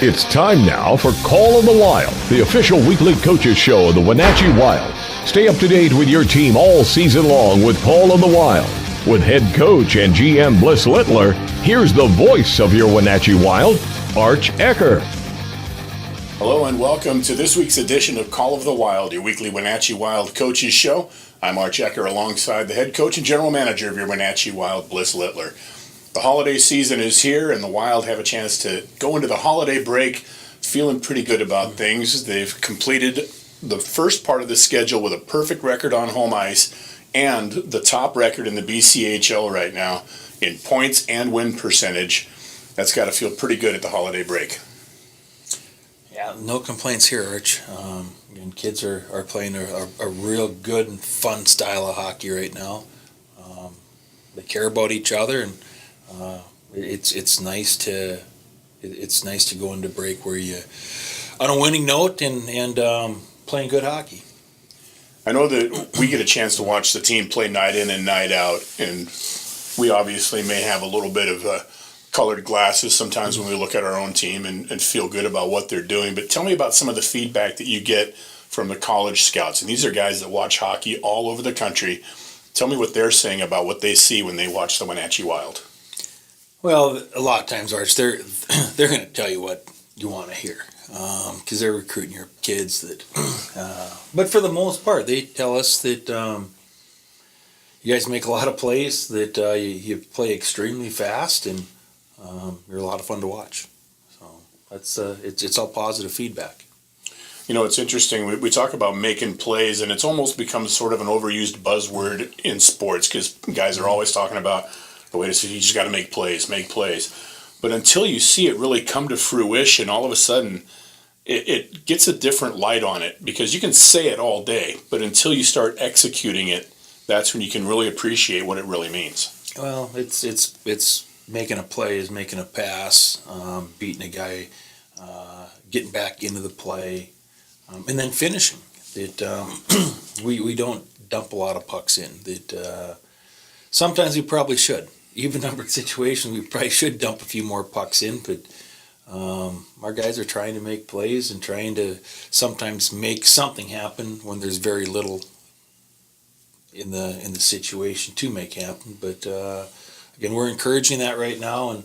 It's time now for Call of the Wild, the official weekly coaches show of the Wenatchee Wild. Stay up to date with your team all season long with Call of the Wild. With head coach and GM Bliss Littler, here's the voice of your Wenatchee Wild, Arch Ecker. Hello and welcome to this week's edition of Call of the Wild, your weekly Wenatchee Wild coaches show. I'm Arch Ecker alongside the head coach and general manager of your Wenatchee Wild, Bliss Littler. The holiday season is here, and the Wild have a chance to go into the holiday break feeling pretty good about things. They've completed the first part of the schedule with a perfect record on home ice and the top record in the BCHL right now in points and win percentage. That's got to feel pretty good at the holiday break. Yeah, no complaints here, Arch. And kids are playing a real good and fun style of hockey right now. They care about each other, and it's nice to go into break where you on a winning note and playing good hockey. I know that we get a chance to watch the team play night in and night out, and we obviously may have a little bit of colored glasses sometimes when we look at our own team and feel good about what they're doing. But tell me about some of the feedback that you get from the college scouts. And these are guys that watch hockey all over the country. Tell me what they're saying about what they see when they watch the Wenatchee Wild. Well, a lot of times, Arch, they're going to tell you what you want to hear because they're recruiting your kids. But for the most part, they tell us that you guys make a lot of plays, that you play extremely fast, and you're a lot of fun to watch. So that's it's all positive feedback. You know, it's interesting. We talk about making plays, and it's almost become sort of an overused buzzword in sports because guys are always talking about the way to say you just got to make plays. But until you see it really come to fruition, all of a sudden it gets a different light on it because you can say it all day, but until you start executing it, that's when you can really appreciate what it really means. Well, it's making a play is making a pass, beating a guy, getting back into the play, and then finishing. We don't dump a lot of pucks in. Sometimes we probably should. Even numbered situations, we probably should dump a few more pucks in, but our guys are trying to make plays and trying to sometimes make something happen when there's very little in the situation to make happen. But again, we're encouraging that right now, and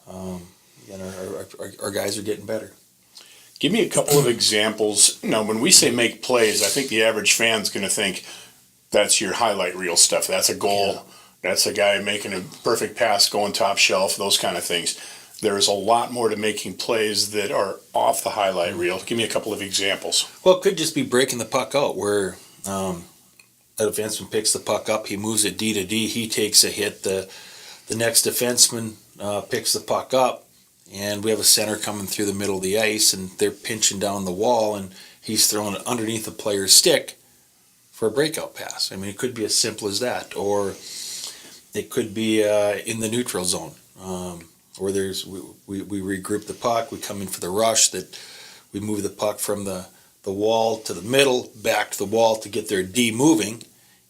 our guys are getting better. Give me a couple of examples. Now, when we say make plays, I think the average fan's going to think that's your highlight reel stuff. That's a goal. Yeah. That's a guy making a perfect pass, going top shelf, those kind of things. There is a lot more to making plays that are off the highlight reel. Give me a couple of examples. Well, it could just be breaking the puck out where a defenseman picks the puck up, he moves it D to D, he takes a hit, the next defenseman picks the puck up, and we have a center coming through the middle of the ice, and they're pinching down the wall, and he's throwing it underneath the player's stick for a breakout pass. I mean, it could be as simple as that, or it could be in the neutral zone, where we regroup the puck, we come in for the rush, that we move the puck from the wall to the middle, back to the wall to get their D moving,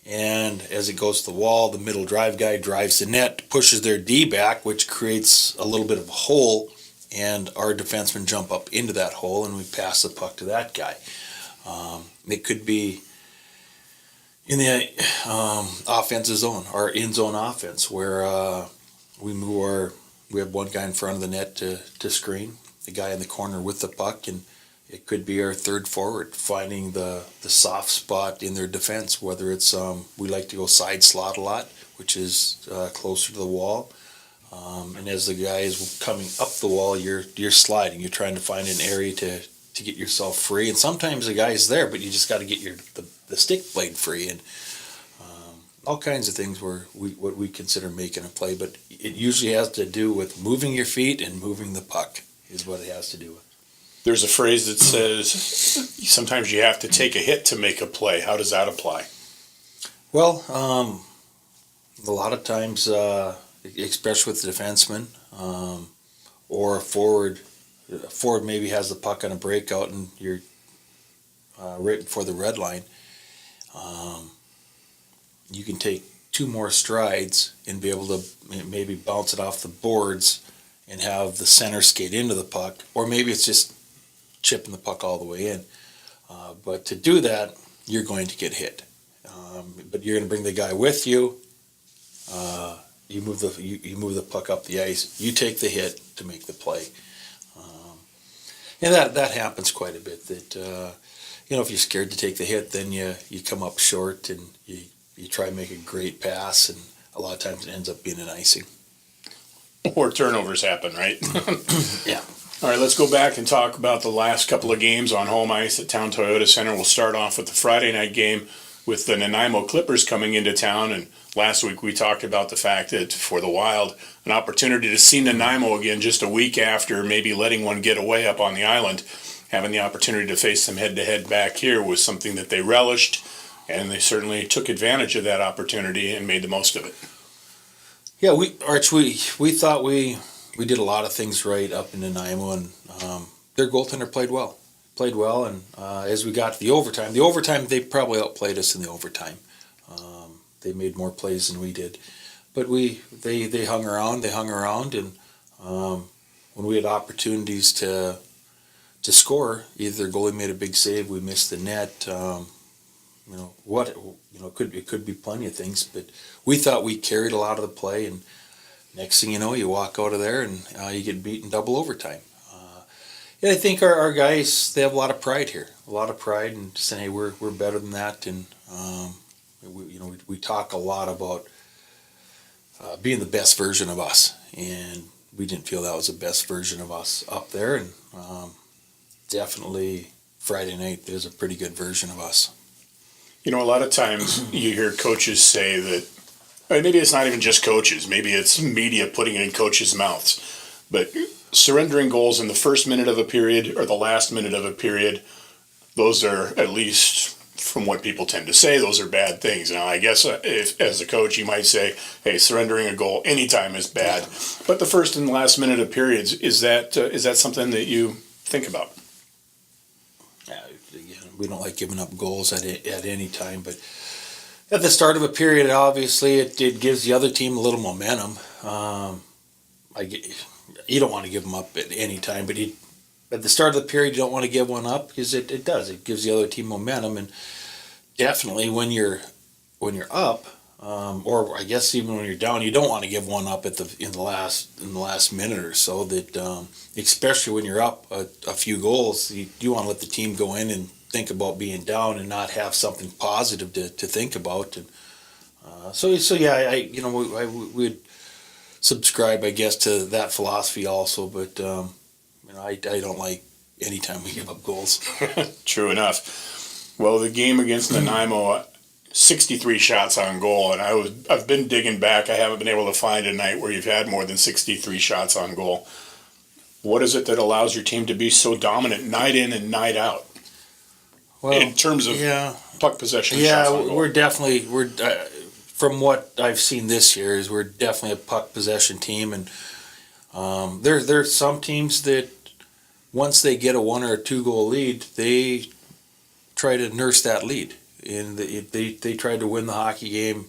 and as it goes to the wall, the middle drive guy drives the net, pushes their D back, which creates a little bit of a hole, and our defensemen jump up into that hole, and we pass the puck to that guy. It could be in the offensive zone, our in-zone offense, where we have one guy in front of the net to screen, the guy in the corner with the puck, and it could be our third forward finding the soft spot in their defense, whether it's we like to go side slot a lot, which is closer to the wall. And as the guy is coming up the wall, you're sliding. You're trying to find an area to get yourself free. And sometimes the guy's there, but you just got to get the stick blade free. And all kinds of things what we consider making a play. But it usually has to do with moving your feet and moving the puck is what it has to do with. There's a phrase that says sometimes you have to take a hit to make a play. How does that apply? Well, a lot of times, especially with the defenseman or a forward maybe has the puck on a breakout and you're right before the red line, you can take two more strides and be able to maybe bounce it off the boards and have the center skate into the puck, or maybe it's just chipping the puck all the way in. But to do that, you're going to get hit. But you're going to bring the guy with you. You move the puck up the ice. You take the hit to make the play. And that happens quite a bit. That if you're scared to take the hit, then you come up short and you try to make a great pass, and a lot of times it ends up being an icing. Or turnovers happen, right? Yeah. All right, let's go back and talk about the last couple of games on home ice at Town Toyota Center. We'll start off with the Friday night game with the Nanaimo Clippers coming into town. And last week we talked about the fact that for the Wild, an opportunity to see Nanaimo again just a week after maybe letting one get away up on the island, having the opportunity to face them head-to-head back here was something that they relished, and they certainly took advantage of that opportunity and made the most of it. Yeah, we thought we did a lot of things right up in Nanaimo, and their goaltender played well, and as we got to the overtime they probably outplayed us in the overtime. They made more plays than we did, but they hung around, and when we had opportunities to score, either their goalie made a big save, we missed the net. It could be plenty of things, but we thought we carried a lot of the play, and next thing you know, you walk out of there and you get beaten double overtime. I think our guys, they have a lot of pride here, and saying, hey, we're better than that, and we talk a lot about being the best version of us, and we didn't feel that was the best version of us up there, and definitely Friday night there's a pretty good version of us. A lot of times you hear coaches say that, maybe it's not even just coaches, maybe it's media putting it in coaches' mouths, but surrendering goals in the first minute of a period or the last minute of a period, those are, at least from what people tend to say, those are bad things. Now, I guess if, as a coach, you might say, hey, surrendering a goal anytime is bad. But the first and last minute of periods, is that something that you think about? We don't like giving up goals at any time, but at the start of a period, obviously, it gives the other team a little momentum. You don't want to give them up at any time, but at the start of the period, you don't want to give one up because it does. It gives the other team momentum, and definitely when you're up, or I guess even when you're down, you don't want to give one up in the last minute or so. That especially when you're up a few goals, you want to let the team go in and think about being down and not have something positive to think about. And I would subscribe, I guess, to that philosophy also. But I don't like any time we give up goals. True enough. Well, the game against Nanaimo, 63 shots on goal, and I've been digging back. I haven't been able to find a night where you've had more than 63 shots on goal. What is it that allows your team to be so dominant night in and night out? Well, in terms of puck possession, shots on goal. we're from what I've seen this year is we're definitely a puck possession team, and there's some teams that once they get a 1 or 2 goal lead, they try to nurse that lead, and they tried to win the hockey game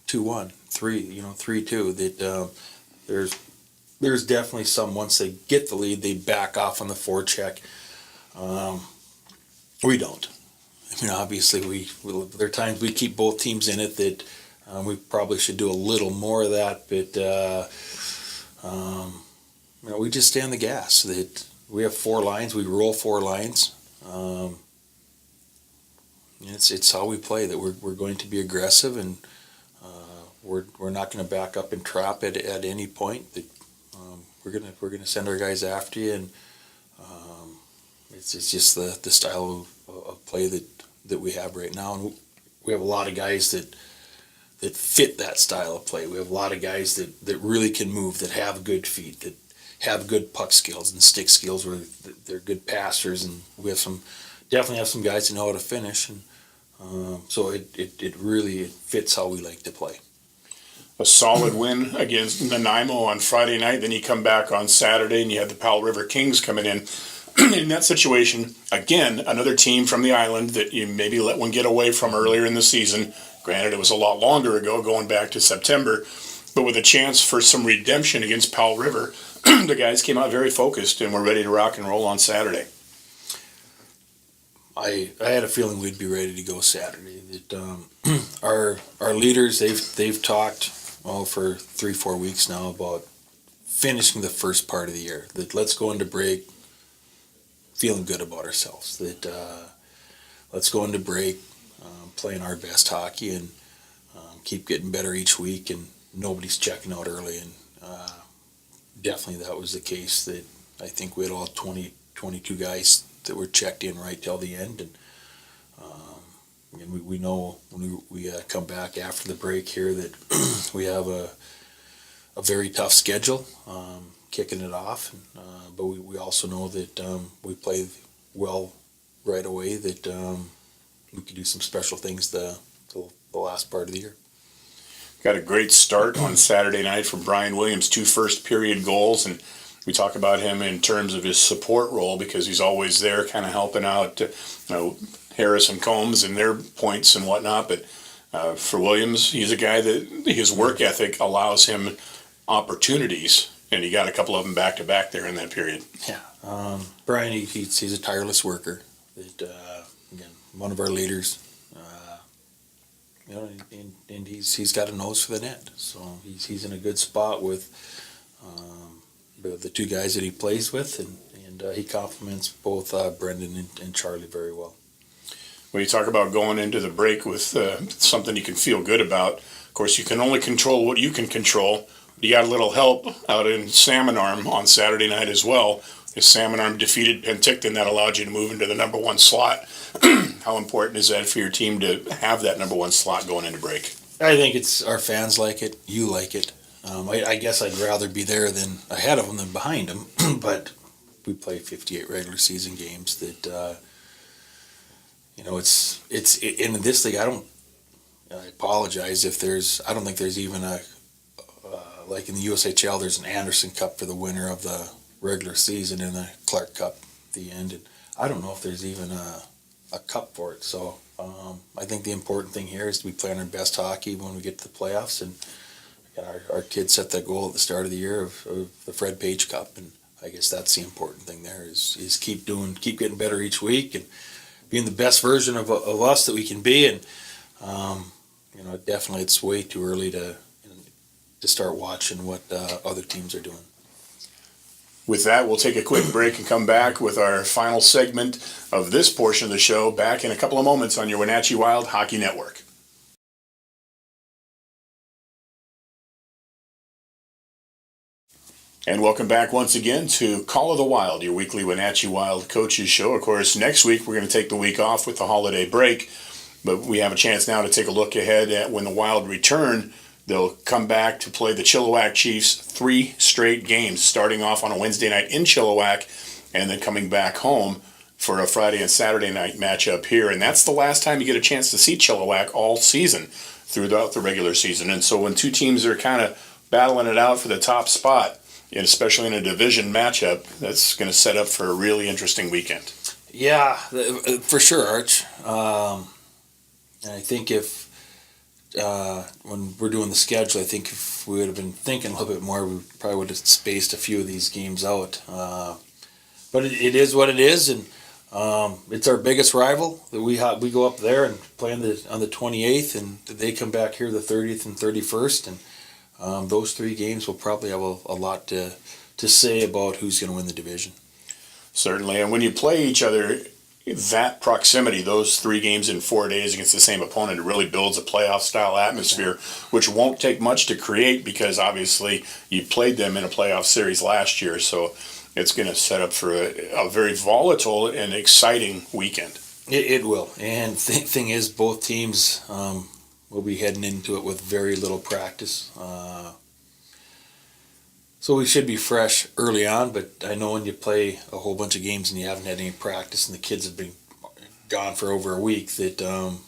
2-1, 3-2. That there's definitely some, once they get the lead, they back off on the forecheck. We don't. Obviously, there are times we keep both teams in it that we probably should do a little more of that, but we just stay on the gas. That we have 4 lines, we roll 4 lines. It's how we play. That we're going to be aggressive, and we're not going to back up and trap at any point. That we're gonna send our guys after you, and it's just the style of play that we have right now, and we have a lot of guys that fit that style of play. We have a lot of guys that really can move, that have good feet, that have good puck skills and stick skills, where they're good passers, and we definitely have some guys that know how to finish, and so it really fits how we like to play. A solid win against Nanaimo on Friday night, then you come back on Saturday and you have the Powell River Kings coming in. In that situation, again, another team from the island that you maybe let one get away from earlier in the season. Granted, it was a lot longer ago, going back to September, but with a chance for some redemption against Powell River. the guys came out very focused and were ready to rock and roll on Saturday. I had a feeling we'd be ready to go Saturday. That our leaders they've talked for 3-4 weeks now about finishing the first part of the year. That let's go into break feeling good about ourselves. That let's go into break playing our best hockey and keep getting better each week, and nobody's checking out early. And definitely that was the case. That I think we had all 22 guys that were checked in right till the end, and we know when we come back after the break here that we have a very tough schedule, kicking it off, but we also know that we played well right away, that we could do some special things the last part of the year. Got a great start on Saturday night from Brian Williams, 2 first period goals, and we talk about him in terms of his support role because he's always there kind of helping out Harris and Combs and their points and whatnot. But for Williams, he's a guy that his work ethic allows him opportunities, and he got a couple of them back-to-back there in that period. Yeah. Brian, he's a tireless worker. That, again, one of our leaders. And he's got a nose for the net. So he's in a good spot with the 2 guys that he plays with, and he complements both Brendan and Charlie very well. When you talk about going into the break with something you can feel good about, of course, you can only control what you can control. You got a little help out in Salmon Arm on Saturday night as well. If Salmon Arm defeated Penticton, that allowed you to move into the number 1 slot. How important is that for your team to have that number 1 slot going into break? I think it's our fans like it. You like it. I guess I'd rather be there than ahead of them than behind them. But we play 58 regular season games. That it's in this league. I apologize if there's. I don't think there's even a like in the USHL. There's an Anderson Cup for the winner of the regular season and a Clark Cup at the end. And I don't know if there's even a cup for it. So I think the important thing here is to be playing our best hockey when we get to the playoffs. And our kids set that goal at the start of the year of the Fred Page Cup, and I guess that's the important thing there is keep getting better each week and being the best version of us that we can be. And definitely it's way too early to start watching what other teams are doing. With that, we'll take a quick break and come back with our final segment of this portion of the show back in a couple of moments on your Wenatchee Wild Hockey Network. And welcome back once again to Call of the Wild, your weekly Wenatchee Wild coaches show. Of course, next week we're going to take the week off with the holiday break, but we have a chance now to take a look ahead at when the Wild return. They'll come back to play the Chilliwack Chiefs 3 straight games, starting off on a Wednesday night in Chilliwack and then coming back home for a Friday and Saturday night matchup here. And that's the last time you get a chance to see Chilliwack all season throughout the regular season. And so when 2 teams are kind of battling it out for the top spot, and especially in a division matchup, that's going to set up for a really interesting weekend. Yeah, for sure, Arch. And I think if when we're doing the schedule, I think if we would have been thinking a little bit more, we probably would have spaced a few of these games out. But it is what it is, and it's our biggest rival. That we go up there and play on the 28th, and they come back here the 30th and 31st, and those 3 games will probably have a lot to say about who's going to win the division. Certainly, and when you play each other, that proximity, those 3 games in 4 days against the same opponent, it really builds a playoff-style atmosphere, which won't take much to create because obviously you played them in a playoff series last year, so it's going to set up for a very volatile and exciting weekend. It will, and thing is, both teams we'll be heading into it with very little practice. So we should be fresh early on, but I know when you play a whole bunch of games and you haven't had any practice and the kids have been gone for over a week, that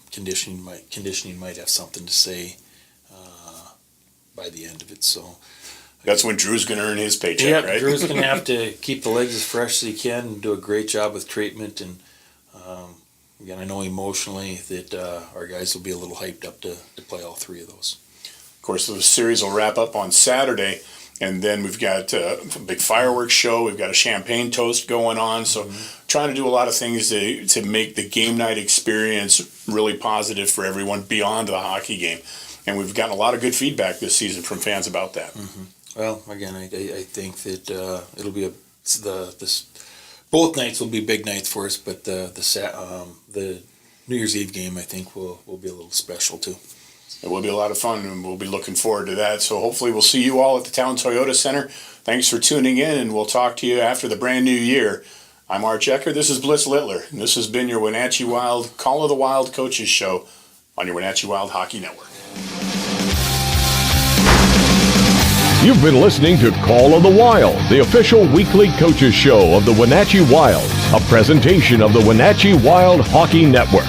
conditioning might have something to say by the end of it. So that's when Drew's going to earn his paycheck, right? Drew's going to have to keep the legs as fresh as he can and do a great job with treatment. And again, I know emotionally that our guys will be a little hyped up to play all 3 of those. Of course, the series will wrap up on Saturday. And then we've got a big fireworks show. We've got a champagne toast going on. So trying to do a lot of things to make the game night experience really positive for everyone beyond the hockey game. And we've gotten a lot of good feedback this season from fans about that. Well, again, I think that it'll be both nights will be big nights for us, but the New Year's Eve game, I think, will be a little special too. It will be a lot of fun, and we'll be looking forward to that. So hopefully we'll see you all at the Town Toyota Center. Thanks for tuning in, and we'll talk to you after the brand new year. I'm Arch Ecker. This is Bliss Littler, and this has been your Wenatchee Wild Call of the Wild Coaches Show on your Wenatchee Wild Hockey Network. You've been listening to Call of the Wild, the official weekly coaches show of the Wenatchee Wild, a presentation of the Wenatchee Wild Hockey Network.